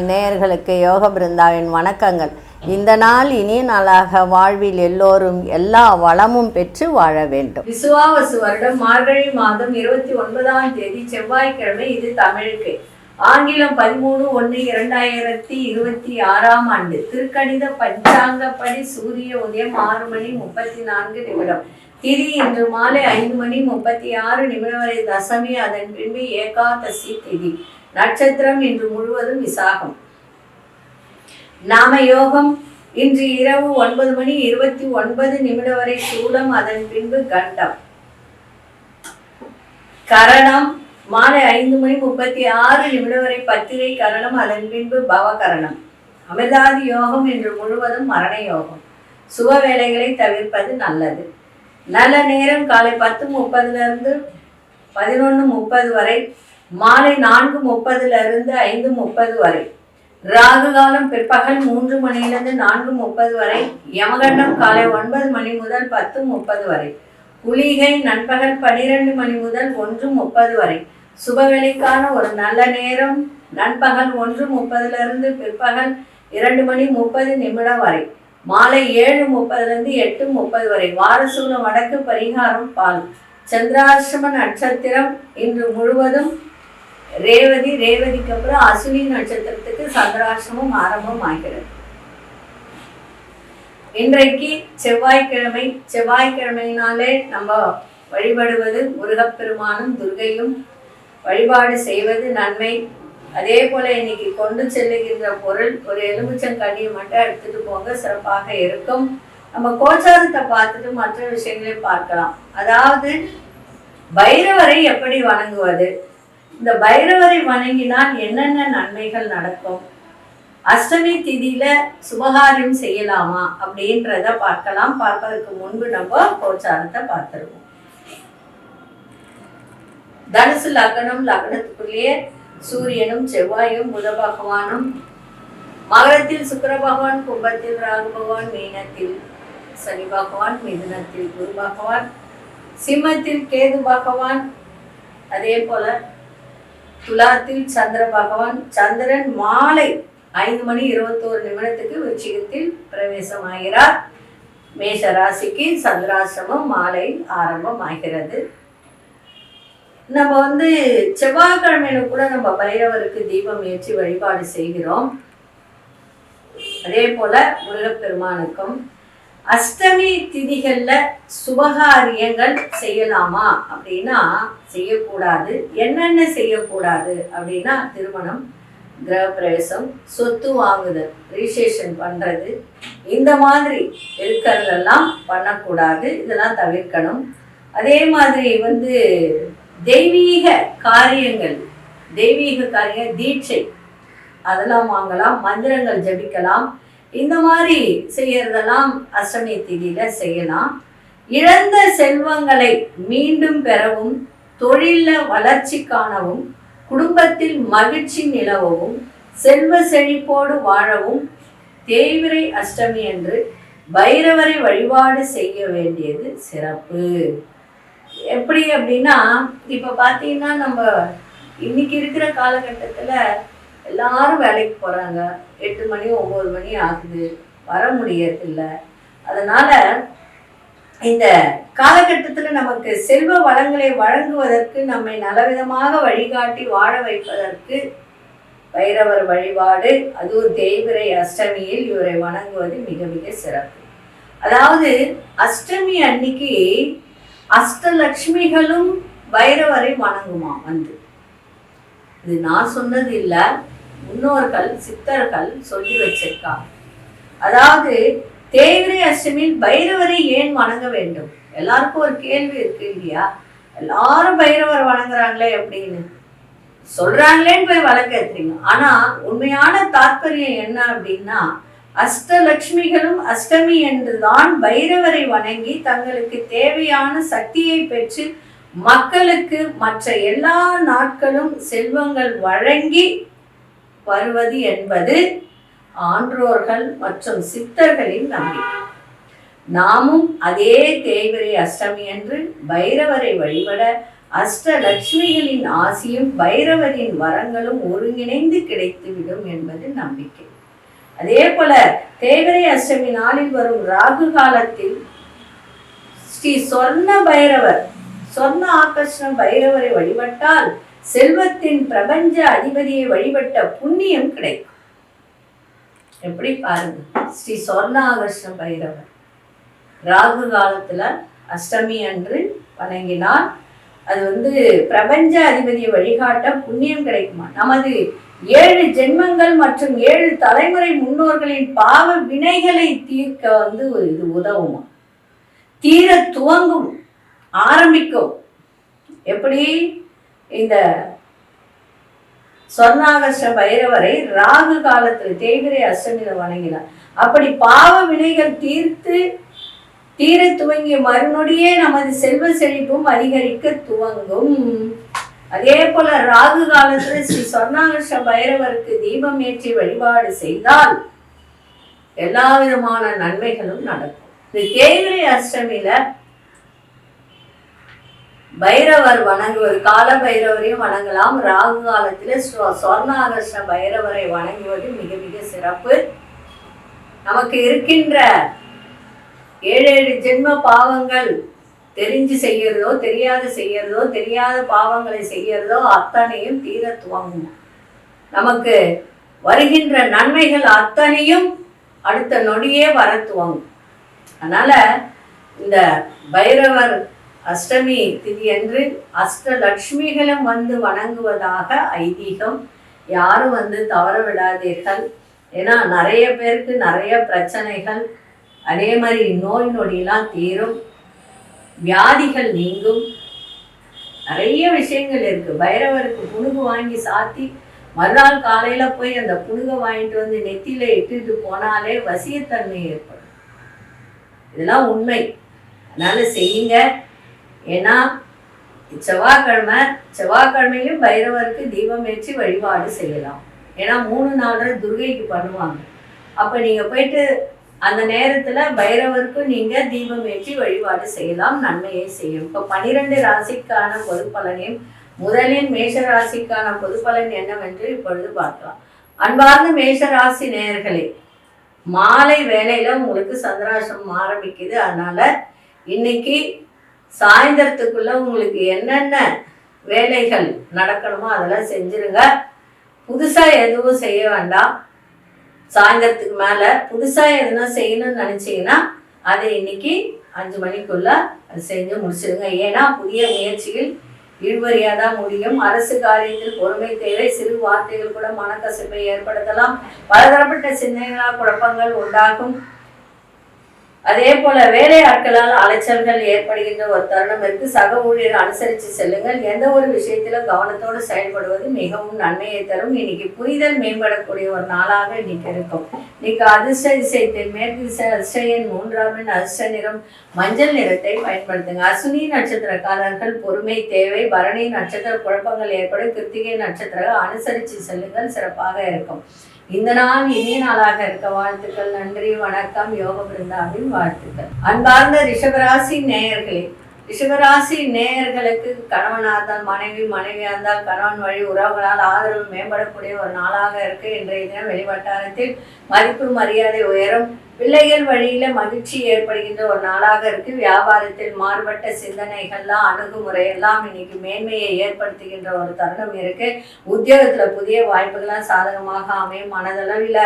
நேயர்களுக்கு யோக பிருந்தாவின் வணக்கங்கள். இந்த நாள் இனிய நாளாக வாழ்வில் எல்லோரும் எல்லா வளமும் பெற்று வாழ வேண்டும். விசுவாவசு வருடம் மார்கழி மாதம் 29ஆம் தேதி செவ்வாய்க்கிழமை. இது தமிழுக்கு. ஆங்கிலம் 13/1/2026ஆம் ஆண்டு. திருக்கணித பஞ்சாங்கப்படி சூரிய உதயம் 6:34. திதி இன்று மாலை 5:36 வரை தசமி, அதன் பின்பு ஏகாதசி திதி. நட்சத்திரம் இன்று முழுவதும் விசாகம். நாம யோகம் இன்று இரவு 9:29 வரை சூலம், அதன் பின்பு கண்டம். கரணம் மாலை 5:36 வரை பத்திரை கரணம், அதன் பின்பு பவகரணம். அமிர்தாதி யோகம் இன்று முழுவதும் மரண யோகம். சுப வேலைகளை தவிர்ப்பது நல்லது. நல்ல நேரம் காலை 10:30 11:30 வரை, மாலை 4:30 5:30 வரை. ராகு காலம் பிற்பகல் 3 மணியிலிருந்து 4:30 வரை. யமகண்டம் காலை 9 மணி முதல் 10:30 வரை. குளிகை நண்பகல் 12 மணி முதல் 1:30 வரை. சுபவேளைக்கான ஒரு நல்ல நேரம் நண்பகல் 1:30 பிற்பகல் 2:30 வரை. மாலை 7:30 8:30 வரை. வாரசூலம் வடக்கு. பரிகாரம் பால். சந்திராசிரம நட்சத்திரம் இன்று முழுவதும் ரேவதி. ரேவதிக்கு அப்புறம் அசுனி நட்சத்திரத்துக்கு சந்திராசிரமம் ஆரம்பம் ஆகிறது. இன்றைக்கு செவ்வாய்க்கிழமை. செவ்வாய்க்கிழமையினாலே நம்ம வழிபடுவது முருகப்பெருமானும் துர்கையும் வழிபாடு செய்வது நன்மை. அதே போல இன்னைக்கு கொண்டு செல்லுகின்ற பொருள் ஒரு எலுமிச்சங்கனியை மட்டும் எடுத்துட்டு போங்க, சிறப்பாக இருக்கும். நம்ம கோச்சாரத்தை பார்த்துட்டு மற்ற விஷயங்களை பார்க்கலாம். அதாவது பைரவரை எப்படி வணங்குவது, இந்த பைரவரை வணங்கினால் என்னென்ன நன்மைகள் நடக்கும், அஷ்டமி திதியில சுபகாரியம் செய்யலாமா அப்படின்றத பார்க்கலாம். பார்ப்பதற்கு முன்பு நம்ம கோச்சாரத்தை பார்த்துருவோம். தனுசு லக்னம். லக்னத்துக்குள்ளேயே சூரியனும் செவ்வாயும் புத பகவானும். மகரத்தில் சுக்கிர பகவான், கும்பத்தில் ராகு பகவான், மீனத்தில் சனி பகவான், மிதுனத்தில் குரு பகவான், சிம்மத்தில் கேது பகவான், அதே போல துலாத்தில் சந்திர பகவான். சந்திரன் மாலை 5:21 விருச்சிகத்தில் பிரவேசமாகிறார். மேஷ ராசிக்கு சந்திராசிரமம் மாலை ஆரம்பம் ஆகிறது. நம்ம செவ்வாய்க்கிழமையில கூட நம்ம பைரவருக்கு தீபம் ஏற்றி வழிபாடு செய்கிறோம். அதே போல முருகப்பெருமானுக்கும். அஷ்டமி திதிகள்ல சுபகாரியங்கள் செய்யலாமா அப்படின்னா செய்யக்கூடாது. என்னென்ன செய்யக்கூடாது அப்படின்னா திருமணம், கிரகப்பிரவேசம், சொத்து வாங்குதல், ரிஜிஸ்ட்ரேஷன் பண்றது, இந்த மாதிரி இருக்கிறதெல்லாம் பண்ணக்கூடாது. இதெல்லாம் தவிர்க்கணும். அதே மாதிரி தெய்வீக காரியங்கள், தீட்சை அதெல்லாம் வாங்கலாம். மந்திரங்கள் ஜபிக்கலாம். இந்த மாதிரி செய்யறதெல்லாம் அஷ்டமி திதியில செய்யலாம். இழந்த செல்வங்களை மீண்டும் பெறவும், தொழில வளர்ச்சி காணவும், குடும்பத்தில் மகிழ்ச்சி நிலவவும், செல்வ செழிப்போடு வாழவும் தேய்பிறை அஷ்டமி என்று பைரவரை வழிபாடு செய்ய வேண்டியது சிறப்பு. எப்படி அப்படின்னா, இப்போ பார்த்தீங்கன்னா நம்ம இன்னைக்கு இருக்கிற காலகட்டத்தில் எல்லாரும் வேலைக்கு போகிறாங்க. 8 மணி 9 மணி ஆகுது, வர முடியறதில்ல. அதனால இந்த காலகட்டத்தில் நமக்கு செல்வ வளங்களை வழங்குவதற்கு, நம்மை நல்லவிதமாக வழிகாட்டி வாழ வைப்பதற்கு பைரவர் வழிபாடு, அதுவும் தேய்பிறை அஷ்டமியில் இவரை வணங்குவது மிக மிக சிறப்பு. அதாவது அஷ்டமி அன்னைக்கு அஷ்டலட்சுமிகளும் பைரவரை வணங்குமா. இது நான் சொன்னது இல்லை, முன்னோர்கள் சித்தர்கள் சொல்லி வச்சிருக்காங்க. அதாவது தேய்பிறை அஷ்டமியில் பைரவரை ஏன் வணங்க வேண்டும்? எல்லாருக்கும் ஒரு கேள்வி இருக்கு இல்லையா? எல்லாரும் பைரவர் வணங்குறாங்களே அப்படின்னு சொல்றாங்களேன்னு போய் வழக்கேத்துறீங்க. ஆனா உண்மையான தாற்பயம் என்ன அப்படின்னா, அஷ்டலட்சுமிகளும் அஷ்டமி என்றுதான் பைரவரை வணங்கி தங்களுக்கு தேவையான சக்தியை பெற்று மக்களுக்கு மற்ற எல்லா நாட்களும் செல்வங்கள் வழங்கி வருவது என்பது ஆன்றோர்கள் மற்றும் சித்தர்களின் நம்பிக்கை. நாமும் அதே தேய்பிறை அஷ்டமி என்று பைரவரை வழிபட அஷ்டலட்சுமிகளின் ஆசியும் பைரவரின் வரங்களும் ஒருங்கிணைந்து கிடைத்துவிடும் என்பது நம்பிக்கை. அதே போல தேய்பிறை அஷ்டமி நாளில் வரும் ராகு காலத்தில் ஸ்ரீ சொர்ண பைரவர், சொர்ண ஆகர்ஷண பைரவரை வழிபட்டால் செல்வத்தின் பிரபஞ்ச அதிபதியை வழிபட்ட புண்ணியம் கிடைக்கும். எப்படி பாருங்க, ஸ்ரீ சொர்ண ஆகர்ஷண பைரவர் ராகு காலத்துல அஷ்டமி அன்று வணங்கினால் அது பிரபஞ்ச அதிபதியை வழிகாட்ட புண்ணியம் கிடைக்குமா. நமது 7 ஜென்மங்கள் மற்றும் 7 தலைமுறை முன்னோர்களின் பாவ வினைகளை தீர்க்க இது உதவுமா, தீர துவங்கும், ஆரம்பிக்கும். எப்படி இந்த சொர்ணாகர்ஷ பைரவரை ராகு காலத்தில் தேய்பிறை அஷ்டமியில வணங்கினார். அப்படி பாவ வினைகள் தீர துவங்கிய மறுநொடியே நமது செல்வ செழிப்பும் அதிகரிக்க துவங்கும். அதே போல ராகு காலத்துல ஸ்ரீ சொர்ணாகர்ஷ பைரவருக்கு தீபம் ஏற்றி வழிபாடு செய்தால் எல்லா விதமான நன்மைகளும் நடக்கும். இந்த தேய்பிறை அஷ்டமியில பைரவர் வணங்குவது, கால பைரவரையும் வணங்கலாம். ராகு காலத்துல சொர்ணாகர்ஷ பைரவரை வணங்குவது மிக மிக சிறப்பு. நமக்கு இருக்கின்ற 7 ஜென்ம பாவங்கள் தெரிஞ்சு செய்யறதோ தெரியாத பாவங்களை செய்யறதோ அத்தனையும் தீர துவங்கும். நமக்கு வருகின்ற நன்மைகள் அத்தனையும் அடுத்த நொடியே வர துவங்கும். அதனால இந்த பைரவர் அஷ்டமி திதி அன்று அஷ்டலட்சுமிகளும் வணங்குவதாக ஐதீகம். யாரும் தவற விடாதீர்கள். ஏன்னா நிறைய பேருக்கு நிறைய பிரச்சனைகள், அதே மாதிரி நோய் நொடியெல்லாம் தீரும், வியாதிகள் நீங்கும், நிறைய விஷயங்கள் இருக்கு. பைரவருக்கு புனுகு வாங்கி சாத்தி மறுநாள் காலையில போய் அந்த புனுகை வாங்கிட்டு நெத்தியில இட்டுட்டு போனாலே வசியத்தன்மை ஏற்படும். இதெல்லாம் உண்மை. அதனால செய்யுங்க. ஏன்னா செவ்வாய்க்கிழமையிலும் பைரவருக்கு தீபம் ஏற்றி வழிபாடு செய்யலாம். ஏன்னா 3 நாள் துர்கைக்கு பண்ணுவாங்க. அப்ப நீங்க போயிட்டு அந்த நேரத்துல பைரவருக்கு நீங்க தீபம் ஏற்றி வழிபாடு செய்யலாம், நன்மையை செய்யும். இப்ப 12 ராசிக்கான பொது பலனையும் முதலில் மேஷ ராசிக்கான பொது பலன் என்னவென்று இப்பொழுது பார்க்கலாம். அன்பார்ந்த மேஷ ராசி நேயர்களே, மாலை வேளையில உங்களுக்கு சந்திராஷ்டமம் ஆரம்பிக்குது. அதனால இன்னைக்கு சாயந்தரத்துக்குள்ள உங்களுக்கு என்னென்ன வேலைகள் நடக்கணுமோ அதெல்லாம் செஞ்சிருங்க. புதுசா எதுவும் செய்ய வேண்டாம். சாயந்தரத்துக்கு மேல புதுசா எதுனா செய்யணும்னு நினைச்சீங்கன்னா அதை இன்னைக்கு 5 மணிக்குள்ள அது செஞ்சு முடிச்சிடுங்க. ஏன்னா புதிய முயற்சிகள் இழுவறியாதான் முடியும். அரசு காரியத்தில் பொறுமை தேவை. சிறு வார்த்தைகள் கூட மனக்கசப்பை ஏற்படுத்தலாம். பலதரப்பட்ட சிந்தனைகளால் குழப்பங்கள் உண்டாகும். அதே போல வேலை ஆட்களால் அலைச்சல்கள் ஏற்படுகின்ற ஒரு தருணம் இருக்கு. சக ஊழியர் அனுசரித்து செல்லுங்கள். எந்த ஒரு விஷயத்திலும் கவனத்தோடு செயல்படுவது மிகவும் நன்மையை தரும். இன்னைக்கு புரிதல் மேம்படக்கூடிய ஒரு நாளாக இன்னைக்கு இருக்கும். இன்னைக்கு அதிர்ஷ்ட திசை மேற்கு திசை, அதிர்ஷ்ட எண் 3ஆம் எண், அதிர்ஷ்ட நிறம் மஞ்சள் நிறத்தை பயன்படுத்துங்க. அஸ்வினி நட்சத்திரக்காரர்கள் பொறுமை தேவை. பரணி நட்சத்திர குழப்பங்கள் ஏற்படும். கிருத்திகை நட்சத்திரம் அனுசரித்து செல்லுங்கள், சிறப்பாக இருக்கும். இந்த நாள் இனிய நாளாக இருக்க வாழ்த்துக்கள். நன்றி, வணக்கம். யோக பிருந்தாவின் வாழ்த்துக்கள். அன்பார்ந்த ரிஷபராசி நேயர்களே, ரிஷபராசி நேயர்களுக்கு கணவனார்ந்தால் மனைவி, மனைவியா இருந்தால் கணவன் வழி உறவுகளால் ஆதரவு மேம்படக்கூடிய ஒரு நாளாக இருக்கு. இன்றைய தினம் வெளிவட்டாரத்தில் மதிப்பு மரியாதை உயரும். பிள்ளைகள் வழியில மகிழ்ச்சி ஏற்படுகின்ற ஒரு நாளாக இருக்கு. வியாபாரத்தில் மாறுபட்ட சிந்தனைகள்லாம், அணுகுமுறையெல்லாம் இன்னைக்கு மேன்மையை ஏற்படுத்துகின்ற ஒரு தருணம் இருக்கு. உத்தியோகத்துல புதிய வாய்ப்புகள்லாம் சாதகமாக அமையும். மனதளவில்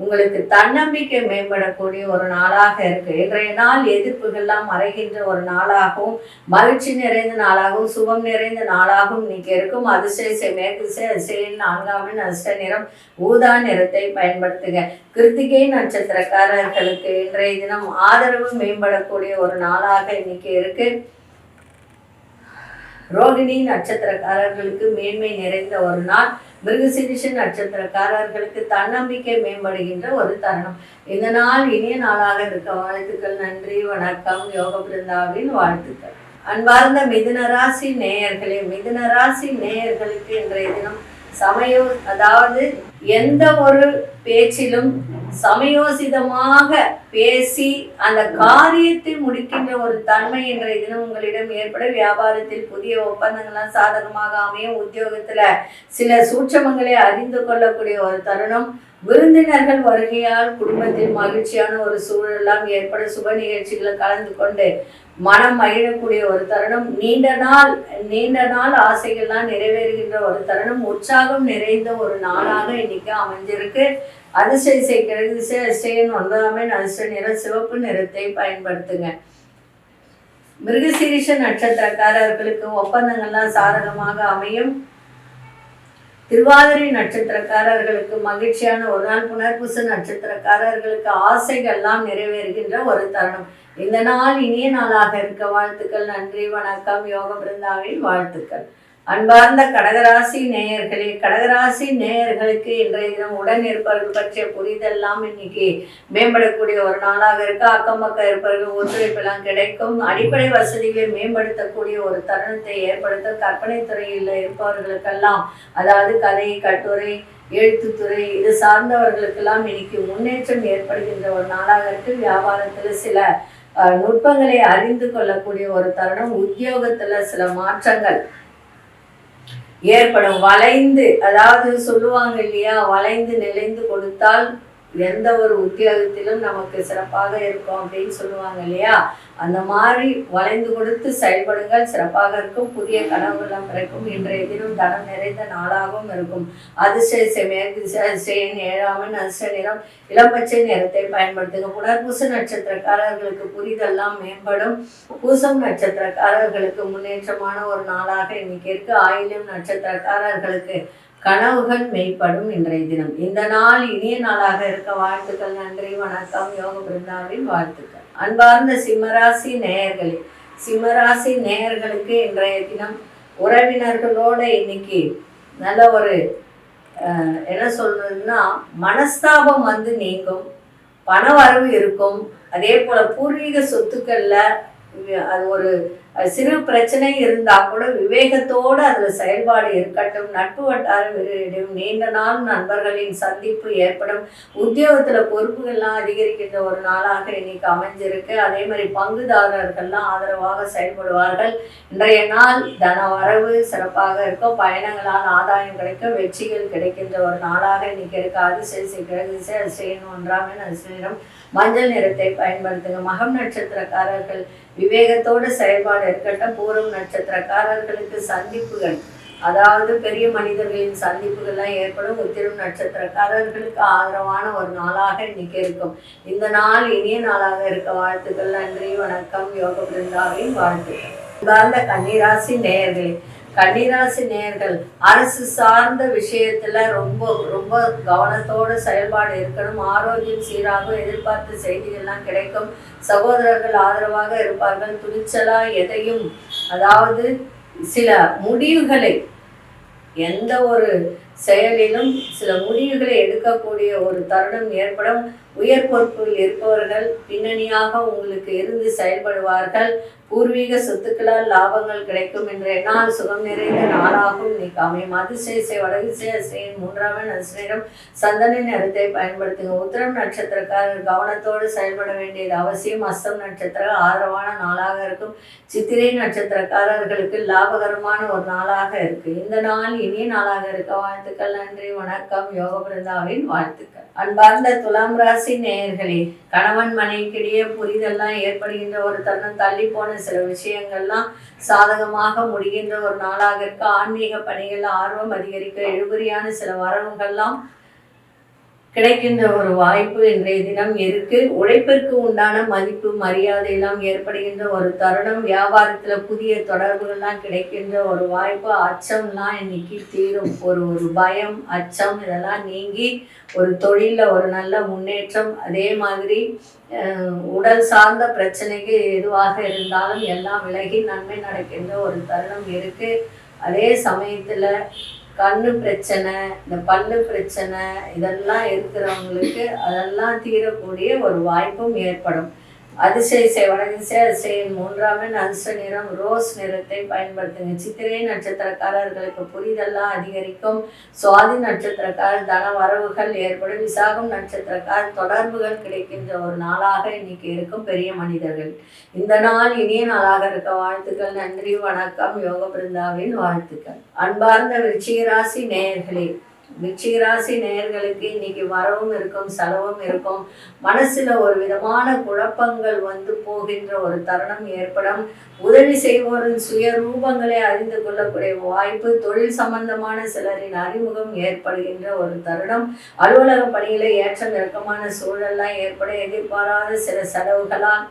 உங்களுக்கு தன்னம்பிக்கை மேம்படக்கூடிய ஒரு நாளாக இருக்கு. இன்றைய நாள் எதிர்ப்புகள்லாம் மறைகின்ற ஒரு நாளாகவும் மகிழ்ச்சி நிறைந்த நாளாகவும் சுகம் நிறைந்த நாளாகவும் இன்னைக்கு இருக்கும். அதிர்ஷ்ட மேற்கு திசை, அதிர்ஷ்ட 4ஆம் எண், அதிர்ஷ்ட நிறம் ஊதா நிறத்தை பயன்படுத்துங்க. கிருத்திகை நட்சத்திரக்காரர்களுக்கு இன்றைய தினம் ஆதரவு மேம்படக்கூடிய ஒரு நாளாக இன்னைக்கு இருக்கு. ரோகிணி நட்சத்திரக்காரர்களுக்கு மேன்மை நிறைந்த ஒரு நாள். மிருகசீரிஷ நட்சத்திரக்காரர்களுக்கு தன்னம்பிக்கை மேம்படுகின்ற ஒரு தருணம். இந்த நாள் இனிய நாளாக இருக்க வாழ்த்துக்கள். நன்றி, வணக்கம். யோக பிருந்தாவின் வாழ்த்துக்கள். அன்பார்ந்த மிதுனராசி நேயர்களே, மிதுனராசி நேயர்களுக்கு இன்றைய தினம் சமயம், அதாவது எந்த ஒரு பேச்சிலும் சமயோசிதமாக பேசி அந்த காரியத்தை முடிக்கின்ற ஒரு தன்மை இன்றைய தினம் உங்களிடம் ஏற்பட, வியாபாரத்தில் புதிய ஒப்பந்தங்கள்லாம் சாதகமாக அமையும். உத்தியோகத்துல சில சூட்சமங்களை அறிந்து கொள்ளக்கூடிய ஒரு தருணம். விருந்தினர்கள் வருகையால் குடும்பத்தில் மகிழ்ச்சியான ஒரு சூழலாம் ஏற்பட, சுப நிகழ்ச்சிகளை கலந்து கொண்டு மனம் மகிழக்கூடிய ஒரு தருணம். நீண்ட நாள் ஆசைகள்லாம் நிறைவேறுகின்ற ஒரு தருணம். உற்சாகம் நிறைந்த ஒரு நாளாக இன்னைக்கு அமைஞ்சிருக்கு. அதிசய கிழக்கு திசை அதிசயன் 9ஆம் அதிர்ஷ்ட நிறம் சிவப்பு நிறத்தை பயன்படுத்துங்க. மிருகசீரிஷ நட்சத்திரக்காரர்களுக்கு ஒப்பந்தங்கள்லாம் சாதகமாக அமையும். திருவாதிரை நட்சத்திரக்காரர்களுக்கு மகிழ்ச்சியான ஒரு நாள். புனர்பூச நட்சத்திரக்காரர்களுக்கு ஆசைகள்லாம் நிறைவேறுகின்ற ஒரு தருணம். இந்த நாள் இனிய நாளாக இருக்க வாழ்த்துக்கள். நன்றி, வணக்கம். யோக பிருந்தாவின் வாழ்த்துக்கள். அன்பார்ந்த கடகராசி நேயர்களே, கடகராசி நேயர்களுக்கு இன்றைய தினம் உடன் இருப்பவர்கள் பற்றிய புரிதெல்லாம் இன்னைக்கு மேம்படக்கூடிய ஒரு நாளாக இருக்கு. அக்கம் பக்கம் இருப்பவர்கள் ஒத்துழைப்பெல்லாம் கிடைக்கும். அடிப்படை வசதிகளை மேம்படுத்தக்கூடிய ஒரு தருணத்தை ஏற்படுத்த கற்பனை துறையில் இருப்பவர்களுக்கெல்லாம், அதாவது கதை, கட்டுரை, எழுத்துத்துறை இது சார்ந்தவர்களுக்கெல்லாம் இன்னைக்கு முன்னேற்றம் ஏற்படுகின்ற ஒரு நாளாக இருக்கு. வியாபாரத்துல சில நுட்பங்களை அறிந்து கொள்ளக்கூடிய ஒரு தருணம். உத்தியோகத்துல சில மாற்றங்கள் ஏற்படும். வளைந்து, அதாவது சொல்லுவாங்க இல்லையா, வளைந்து நிலைந்து கொடுத்தால் எந்த ஒரு உத்தியோகத்திலும் நமக்கு சிறப்பாக இருக்கும் அப்படின்னு சொல்லுவாங்க இல்லையா. அந்த மாதிரி வளைந்து கொடுத்து செயல்படுங்கள், சிறப்பாக இருக்கும். புதிய கனவுகள்லாம் பிறக்கும். இன்றைய தினம் தனம் நிறைந்த நாளாகவும் இருக்கும். அதிசய மேற்கு திசை அதிசயன் 7ஆம் அதிர்ஷ்ட நிறம் இளம்பச்சை நிறத்தை பயன்படுத்துங்க. புனர்பூச நட்சத்திரக்காரர்களுக்கு புரிதெல்லாம் மேம்படும். பூசம் நட்சத்திரக்காரர்களுக்கு முன்னேற்றமான ஒரு நாளாக இன்னைக்கு இருக்கு. ஆயில்யம் நட்சத்திரக்காரர்களுக்கு கனவுகள் மெய்ப்படும் இன்றைய தினம். இந்த நாள் இனிய நாளாக இருக்க வாழ்த்துக்கள். நன்றி, வணக்கம். யோக பிருந்தாவின் வாழ்த்துக்கள். அன்பார்ந்த சிம்மராசி நேயர்களே, சிம்மராசி நேயர்களுக்கு இன்றைய தினம் உறவினர்களோட இன்னைக்கு நல்ல ஒரு என்ன சொல்றதுன்னா, மனஸ்தாபம் நீங்கும். பண வரவு இருக்கும். அதே போல பூர்வீக சொத்துக்கள்ல அது ஒரு சிறு பிரச்சனை இருந்தா கூட விவேகத்தோடு அதுல செயல்பாடு இருக்கட்டும். நட்பு வட்டாரம் விரிவடையும். நீண்ட நாள் நண்பர்களின் சந்திப்பு ஏற்படும். உத்தியோகத்துல பொறுப்புகள்லாம் அதிகரிக்கின்ற ஒரு நாளாக இன்னைக்கு அமைஞ்சிருக்கு. அதே மாதிரி பங்குதாரர்கள்லாம் ஆதரவாக செயல்படுவார்கள். இன்றைய நாள் தன வரவு சிறப்பாக இருக்கும். பயணங்களால் ஆதாயம் கிடைக்கும். வெற்றிகள் கிடைக்கின்ற ஒரு நாளாக இன்னைக்கு இருக்கு. அதிசய கிழக்கு திசை அதிசயன் 1ஆம் அதிர்ஷ்டம் மஞ்சள் நிறத்தை பயன்படுத்துங்க. மகம் நட்சத்திரக்காரர்கள் விவேகத்தோடு செயல்பாடு இருக்கட்டும். பூரம் நட்சத்திரக்காரர்களுக்கு சந்திப்புகள், அதாவது பெரிய மனிதர்களின் சந்திப்புகள்லாம் ஏற்படும். உத்திரம் நட்சத்திரக்காரர்களுக்கு ஆதரவான ஒரு நாளாக இன்னைக்கு இருக்கும். இந்த நாள் இனிய நாளாக இருக்க வாழ்த்துக்கள். நன்றி, வணக்கம். யோக பிருந்தாவின் வாழ்த்துக்கள். உதாரண கன்னிராசி நேயர்களே, கன்னிராசி நேயர்கள் அரசு சார்ந்த விஷயத்துல ரொம்ப ரொம்ப கவனத்தோடு செயல்பாடு இருக்கணும். ஆரோக்கியம் சீராக எதிர்பார்த்த செய்திகள்லாம் கிடைக்கும். சகோதரர்கள் ஆதரவாக இருப்பார்கள். துணிச்சலா எதையும், அதாவது சில முடிவுகளை, எந்த ஒரு செயலிலும் சில முடிவுகளை எடுக்கக்கூடிய ஒரு தருணம் ஏற்படும். உயர் பொறுப்பில் இருப்பவர்கள் பின்னணியாக உங்களுக்கு இருந்து செயல்படுவார்கள். பூர்வீக சொத்துக்களால் லாபங்கள் கிடைக்கும். இன்றைய நாள் சுகம் நிறைந்த நாளாகவும் இன்னைக்கு அமையும். அதிசய வடதிசை அதிசயன் 3ஆம் அதிர்ஷ்டம் சந்தன நிறத்தை பயன்படுத்துங்க. உத்திரம் நட்சத்திரக்காரர் கவனத்தோடு செயல்பட வேண்டியது அவசியம். அஸ்தம் நட்சத்திரம் ஆதரவான நாளாக இருக்கும். சித்திரை நட்சத்திரக்காரர்களுக்கு லாபகரமான ஒரு நாளாக இருக்கு. இந்த நாள் இனிய நாளாக இருக்க வாழ்த்துக்கள். நன்றி, வணக்கம். யோக பிருந்தாவின் வாழ்த்துக்கள். அன்பார்ந்த துலாம் ராசி நேயர்களே, கணவன் மனைவிக்கிடையே புரிதெல்லாம் ஏற்படுகின்ற ஒரு தருணம். தள்ளி போன சில விஷயங்கள்லாம் சாதகமாக முடிகின்ற ஒரு நாளாக இருக்க. ஆன்மீக பணிகள் ஆர்வம் அதிகரிக்க. இழுபறியான சில வரவுகள்லாம் கிடைக்கின்ற ஒரு வாய்ப்பு இன்றைய தினம் இருக்கு. உழைப்பிற்கு உண்டான மதிப்பு மரியாதை எல்லாம் ஏற்படுகின்ற ஒரு தருணம். வியாபாரத்துல புதிய தொடர்புகள்லாம் கிடைக்கின்ற ஒரு வாய்ப்பு. அச்சம்லாம் இன்னைக்கு தீரும். ஒரு பயம், அச்சம் இதெல்லாம் நீங்கி ஒரு தொழில ஒரு நல்ல முன்னேற்றம். அதே மாதிரி உடல் சார்ந்த பிரச்சனைக்கு எதுவாக இருந்தாலும் எல்லாம் விலகி நன்மை நடக்கின்ற ஒரு தருணம் இருக்கு. அதே சமயத்துல கண்ணு பிரச்சனை, இந்த பல்லு பிரச்சனை இதெல்லாம் இருக்கிறவங்களுக்கு அதெல்லாம் தீரக்கூடிய ஒரு வாய்ப்பும் ஏற்படும். அதிசய வடதிசை அதிசயின் 3ஆம் எண் அதிர்ஷ்ட நிறம் ரோஸ் நிறத்தை பயன்படுத்துங்க. சித்திரை நட்சத்திரக்காரர்களுக்கு புரிதெல்லாம் அதிகரிக்கும். சுவாதி நட்சத்திரக்காரர் தன வரவுகள் ஏற்படும். விசாகம் நட்சத்திரக்காரர் தொடர்புகள் கிடைக்கின்ற ஒரு நாளாக இன்னைக்கு இருக்கும் பெரிய மனிதர்கள். இந்த நாள் இனிய நாளாக இருக்க வாழ்த்துக்கள். நன்றி, வணக்கம். யோக பிருந்தாவின் வாழ்த்துக்கள். அன்பார்ந்த விருச்சிக ராசி நேயர்களே, விருச்சிக ராசி நேயர்களுக்கு இன்னைக்கு வரவும் இருக்கும், செலவும் இருக்கும். மனசுல ஒரு விதமான குழப்பங்கள் வந்து போகின்ற ஒரு தருணம் ஏற்படும். உதவி செய்வோரின் சுய ரூபங்களை அறிந்து கொள்ளக்கூடிய வாய்ப்பு, தொழில் சம்பந்தமான சிலரின் அறிமுகம் ஏற்படுகின்ற ஒரு தருணம். அலுவலக பணிகளை ஏற்றம் இறக்கமான சூழல்லாம் ஏற்பட எதிர்பாராத சில செலவுகளால்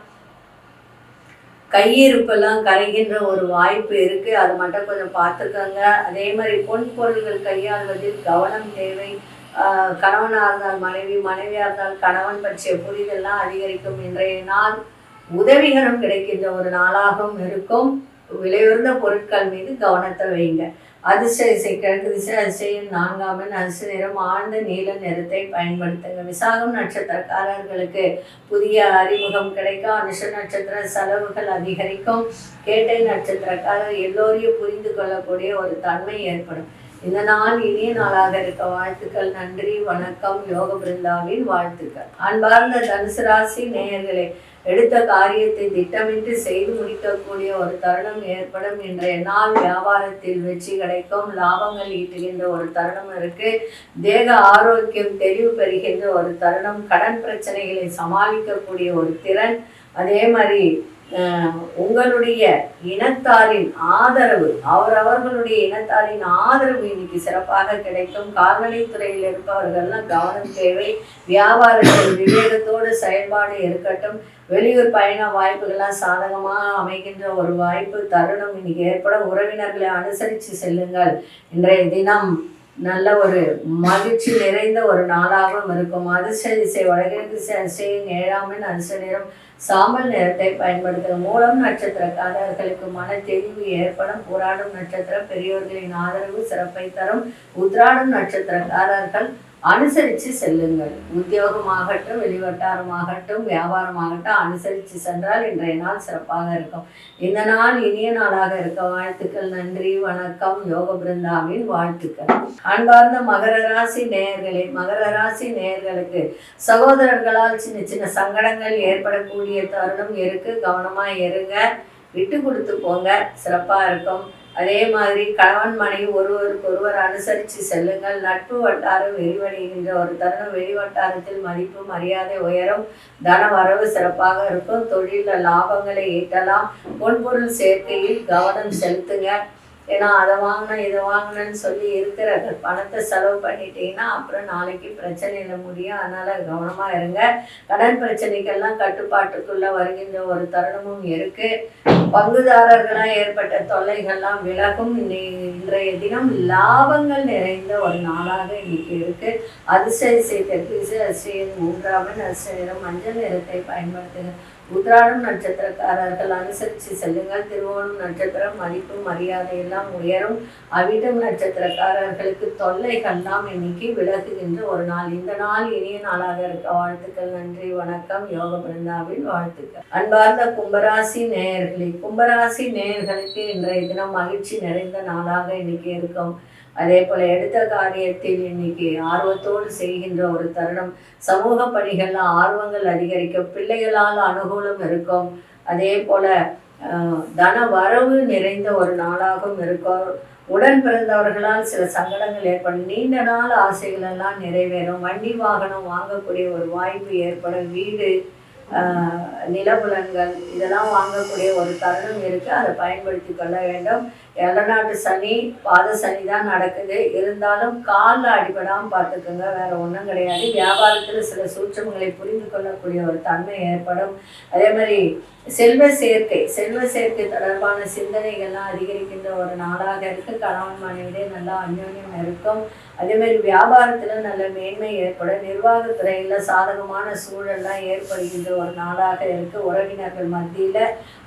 கையிருப்பெல்லாம் கரைகின்ற ஒரு வாய்ப்பு இருக்குது. அது மட்டும் கொஞ்சம் பார்த்துக்கோங்க. அதே மாதிரி பொன் பொருள்கள் கையாள்வதில் கவனம் தேவை. கணவனாக இருந்தால் மனைவி, மனைவியாக இருந்தால் கணவன் பற்றிய புரிதெல்லாம் அதிகரிக்கும். இன்றைய நாள் உதவிகரம் கிடைக்கின்ற ஒரு நாளாகவும் இருக்கும். விலையுறந்த பொருட்கள் மீது கவனத்தை வைங்க. அதிர்ஷ்ட திசை கிழக்கு திசை, அதிர்ஷ்டம் 4ஆம் எண் அதிர்ஷ்ட நிறம் ஆழ்ந்த நீல நிறத்தை பயன்படுத்துங்க. விசாகம் நட்சத்திரக்காரர்களுக்கு புதிய அறிமுகம் கிடைக்கும். அனுஷ நட்சத்திர செலவுகள் அதிகரிக்கும். கேட்டை நட்சத்திரக்காரர் எல்லோரையும் புரிந்து கொள்ளக்கூடிய ஒரு தன்மை ஏற்படும். இந்த நாள் இனிய நாளாக இருக்க வாழ்த்துக்கள். நன்றி, வணக்கம். யோக பிருந்தாவின் வாழ்த்துக்கள். அன்பார்ந்த தனுசு ராசி நேயர்களே, எடுத்த காரியத்தை திட்டமிட்டு செய்து முடிக்கக்கூடிய ஒரு தருணம் ஏற்படும். இன்றைய நாள் வியாபாரத்தில் வெற்றி கிடைக்கும். லாபங்கள் ஈட்டுகின்ற ஒரு தருணம் இருக்கு. தேக ஆரோக்கியம் தெளிவு பெறுகின்ற ஒரு தருணம். கடன் பிரச்சனைகளை சமாளிக்கக்கூடிய ஒரு திறன். அதே மாதிரி உங்களுடைய இனத்தாரின் ஆதரவு, அவர்களுடைய இனத்தாரின் ஆதரவு இன்னைக்கு சிறப்பாக கிடைக்கும். கால்நடைத்துறையில் இருப்பவர்கள்லாம் கவனம் தேவை. வியாபாரத்தில் விவேகத்தோடு செயல்பாடு இருக்கட்டும். வெளியூர் பயண வாய்ப்புகள்லாம் சாதகமாக அமைகின்ற ஒரு வாய்ப்பு தருணம் இன்னைக்கு ஏற்படும். உறவினர்களை அனுசரித்து செல்லுங்கள். இன்றைய தினம் நல்ல ஒரு மகிழ்ச்சி நிறைந்த ஒரு நாளாகவும் இருக்கும். அதிர்ஷ்ட திசை வடகிழக்கு திசை, அதிர்ஷ்டம் 7ஆம் எண் அதிர்ஷ்ட நிறம் சாம்பல் நிறத்தை பயன்படுத்தும். மூலம் நட்சத்திரக்காரர்களுக்கு மன தெளிவு ஏற்படும். போராடும் நட்சத்திரம் பெரியோர்களின் ஆதரவு சிறப்பை தரும். உத்ராடும் நட்சத்திரக்காரர்கள் அனுசரித்து செல்லுங்கள். உத்தியோகமாகட்டும், வெளிவட்டாரமாகட்டும், வியாபாரமாகட்டும் அனுசரித்து சென்றால் இன்றைய நாள் சிறப்பாக இருக்கும். இந்த நாள் இனிய நாளாக இருக்க வாழ்த்துக்கள். நன்றி, வணக்கம். யோக பிருந்தாவின் வாழ்த்துக்கள். அன்பார்ந்த மகர ராசி நேயர்களே, மகர ராசி நேயர்களுக்கு சகோதரர்களால் சின்ன சின்ன சங்கடங்கள் ஏற்படக்கூடிய தருணம் இருக்கு. கவனமா இருங்க, விட்டு கொடுத்து போங்க, சிறப்பா இருக்கும். அதே மாதிரி கணவன் மனைவி ஒருவருக்கு ஒருவர் அனுசரித்து செல்லுங்கள். நட்பு வட்டாரம் விரிவடைகின்ற ஒரு தருணம். வெளிவட்டாரத்தில் மதிப்பு மரியாதை உயரும். தன வரவு சிறப்பாக இருக்கும். தொழிலில் லாபங்களை ஈட்டலாம். பொன்பொருள் சேர்க்கையில் கவனம் செலுத்துங்க. ஏன்னா அதை வாங்கினேன் இதை வாங்கினேன்னு சொல்லி இருக்கிற பணத்தை செலவு பண்ணிட்டீங்கன்னா அப்புறம் நாளைக்கு பிரச்சனையில் முடியும். அதனால் கவனமாக இருங்க. கடன் பிரச்சனைகள்லாம் கட்டுப்பாட்டுக்குள்ளே வருகின்ற ஒரு தருணமும் இருக்குது. பங்குதாரர்களாக ஏற்பட்ட தொல்லைகள்லாம் விலகும். இன்றைய தினம் லாபங்கள் நிறைந்த ஒரு நாளாக இன்னைக்கு இருக்குது. அதிர்ஷ்ட திசை தெற்கு திசை, அதிர்ஷ்டம் 3ஆம் எண் அதிர்ஷ்ட நிறம் மஞ்சள் நிறத்தை பயன்படுத்துங்க. உத்ராடம் நட்சத்திரக்காரர்கள் அனுசரித்து செல்லுங்கள். திருவோணம் நட்சத்திரம் மதிப்பு மரியாதை எல்லாம் உயரும். அவிட்டம் நட்சத்திரக்காரர்களுக்கு தொல்லைகள்லாம் இன்னைக்கு விலகுகின்ற ஒரு நாள். இந்த நாள் இனிய நாளாக இருக்க வாழ்த்துக்கள். நன்றி, வணக்கம். யோக பிருந்தாவின் வாழ்த்துக்கள். அன்பார்ந்த கும்பராசி நேயர்களே, கும்பராசி நேயர்களுக்கு இன்றைய தினம் மகிழ்ச்சி நிறைந்த நாளாக இன்னைக்கு இருக்கும். அதே போல் எடுத்த காரியத்தில் இன்னைக்கு ஆர்வத்தோடு செய்கின்ற ஒரு தருணம். சமூக பணிகளில் ஆர்வங்கள் அதிகரிக்கும். பிள்ளைகளால் அனுகூலம் இருக்கும். அதே போல் தன வரவு நிறைந்த ஒரு நாளாகவும் இருக்கும். உடன் பிறந்தவர்களால் சில சங்கடங்கள் ஏற்படும். நீண்ட நாள் ஆசைகள் எல்லாம் நிறைவேறும். வண்டி வாகனம் வாங்கக்கூடிய ஒரு வாய்ப்பு ஏற்படும். வீடு, நிலபுலன்கள் இதெல்லாம் வாங்கக்கூடிய ஒரு தருணம் இருக்குது. அதை பயன்படுத்தி கொள்ள வேண்டும். எலநாட்டு சனி, பாத சனி தான் நடக்குது. இருந்தாலும் காலில் அடிபடாமல் பார்த்துக்கோங்க, வேறு ஒன்றும் கிடையாது. வியாபாரத்தில் சில சூட்சமங்களை புரிந்து கொள்ளக்கூடிய ஒரு தன்மை ஏற்படும். அதே மாதிரி செல்வ சேர்க்கை தொடர்பான சிந்தனைகள்லாம் அதிகரிக்கின்ற ஒரு நாளாக இருக்குது. கணவன் மனைவியே நல்லா அந்யோன்யம் இருக்கும். அதே மாதிரி வியாபாரத்தில் நல்ல மேன்மை ஏற்படும். நிர்வாகத்துறையில் சாதகமான சூழல்லாம் ஏற்படுகின்ற ஒரு நாளாக இருக்குது. உறவினர்கள் மத்தியில்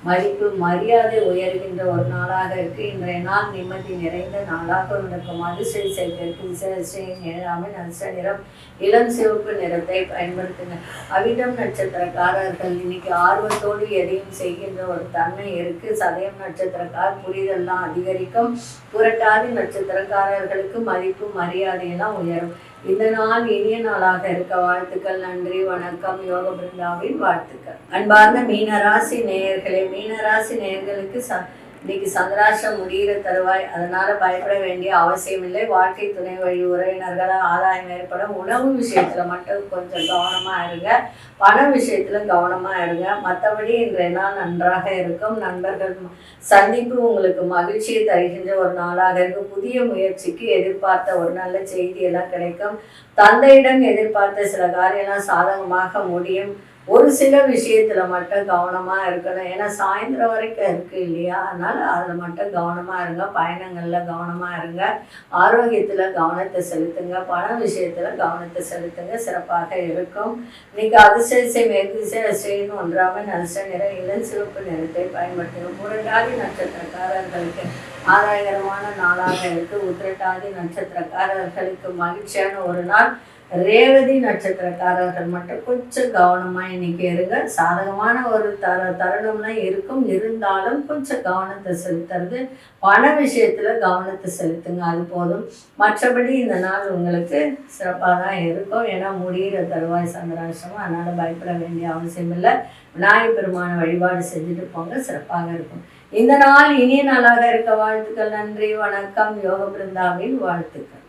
மதிப்பு மரியாதை உயர்கின்ற ஒரு நாளாக இருக்குது. இன்றைய நாள் நிம்மதி நிறைந்த நாளாக இருக்கும். அதிசய சேர்க்கைக்கு விசேஷம் ஏழாமல் நட்ச நிறம் இளம் சிவப்பு நிறத்தை பயன்படுத்துங்க. அவிட்டம் நட்சத்திரக்காரர்கள் இன்னைக்கு ஆர்வத்தோடு எதையும் செய்கின்ற ஒரு தன்மை இருக்குது. சதயம் நட்சத்திரக்கார் புரிதெல்லாம் அதிகரிக்கும். புரட்டாதி நட்சத்திரக்காரர்களுக்கு மதிப்பு மரியாதையெல்லாம் உயரும். இந்த நாள் இனிய நாளாக இருக்க வாழ்த்துக்கள். நன்றி, வணக்கம். யோக பிருந்தாவின் வாழ்த்துக்கள். அன்பார்ந்த மீனராசி நேயர்களே, மீனராசி நேயர்களுக்கு இன்னைக்கு சந்திராஷ்டம் முடிகிற தருவாய். அதனால பயப்பட வேண்டிய அவசியம் இல்லை. வாழ்க்கை துணை வழி உறவினர்களால் ஆதாயம் ஏற்படும். உணவு விஷயத்துல மட்டும் கொஞ்சம் கவனமா இருங்க. பண விஷயத்துல கவனமா இருங்க. மற்றபடி இன்றைய நாள் நன்றாக இருக்கும். நண்பர்கள் சந்திப்பு உங்களுக்கு மகிழ்ச்சியை தருகின்ற ஒரு நாளாக இருக்கும். புதிய முயற்சிக்கு எதிர்பார்த்த ஒரு நல்ல செய்தியெல்லாம் கிடைக்கும். தந்தையிடம் எதிர்பார்த்த சில காரியம்லாம் சாதகமாக முடியும். ஒரு சில விஷயத்துல மட்டும் கவனமா இருக்கணும். ஏன்னா சாயந்தரம் வரைக்கும் இருக்கு இல்லையா, அதனால அதுல மட்டும் கவனமா இருங்க. பயணங்கள்ல கவனமா இருங்க. ஆரோக்கியத்துல கவனத்தை செலுத்துங்க. பண விஷயத்துல கவனத்தை செலுத்துங்க. சிறப்பாக இருக்கும். இன்னைக்கு அதிசய மேற்கு திசை அதிசயம் ஒன்றாமல் நல்ச நிற இளம் சிவப்பு நிறத்தை பயன்படுத்துங்க. புரட்டாதி நட்சத்திரக்காரர்களுக்கு ஆதாயகரமான நாளாக இருக்கு. உத்திரட்டாதி நட்சத்திரக்காரர்களுக்கு மகிழ்ச்சியான ஒரு நாள். ரேவதி நட்சத்திரக்காரர்கள் மட்டும் கொஞ்சம் கவனமாக இன்னைக்கு இருங்க. சாதகமான ஒரு தருணம்லாம் இருக்கும். இருந்தாலும் கொஞ்சம் கவனத்தை செலுத்துறது. பண விஷயத்தில் கவனத்தை செலுத்துங்க, அது போதும். மற்றபடி இந்த நாள் உங்களுக்கு சிறப்பாக தான் இருக்கும். ஏன்னா முடிகிற தருவாய் சந்திராஷ்டமம், அதனால் பயப்பட வேண்டிய அவசியம் இல்லை. விநாயகர் பெருமான வழிபாடு செஞ்சுட்டு போங்க, சிறப்பாக இருக்கும். இந்த நாள் இனிய நாளாக இருக்க வாழ்த்துக்கள். நன்றி, வணக்கம். யோக பிருந்தாவின் வாழ்த்துக்கள்.